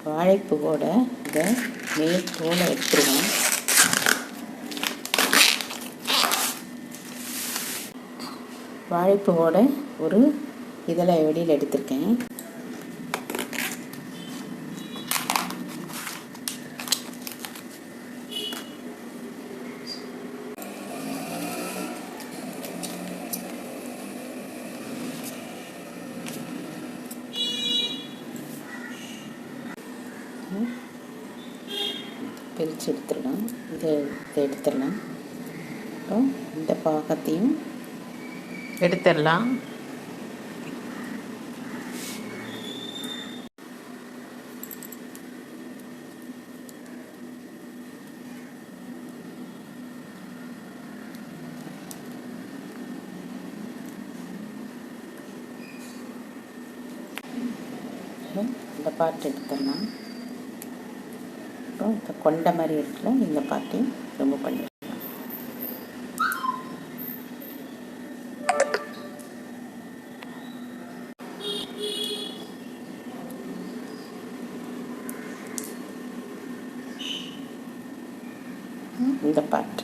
வாழைப்பூவோட இதை மேல் தோலை எடுத்துருவேன். வாழைப்பூவோட ஒரு இதில் வெளியில் எடுத்திருக்கேன். பிரித்து எடுத்துடலாம். இதை எடுத்துடலாம். அப்புறம் இந்த பாகத்தையும் எடுத்துடலாம். இந்த பாட்டு எடுத்துடலாம். அப்புறம் இந்த கொண்ட மாதிரி இருக்குல்ல, இந்த பாட்டையும் ரிமூவ் பண்ணிடலாம். இந்த பாட்டு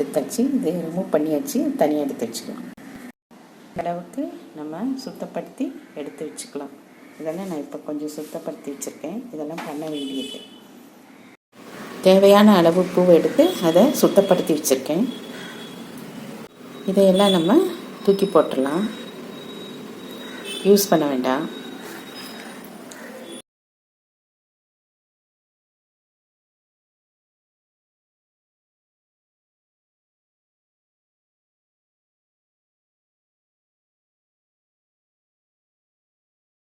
எடுத்தாச்சு. இது ரிமூவ் பண்ணியாச்சு. தனியாக எடுத்து வச்சுக்கலாம். அளவுக்கு நம்ம சுத்தப்படுத்தி எடுத்து வச்சுக்கலாம். இதெல்லாம் நான் இப்போ கொஞ்சம் சுத்தப்படுத்தி வச்சுருக்கேன். இதெல்லாம் பண்ண வேண்டியது. தேவையான அளவு பூவை எடுத்து அதை சுத்தப்படுத்தி வச்சுருக்கேன். இதையெல்லாம் நம்ம தூக்கி போட்டுடலாம். யூஸ் பண்ண வேண்டாம்.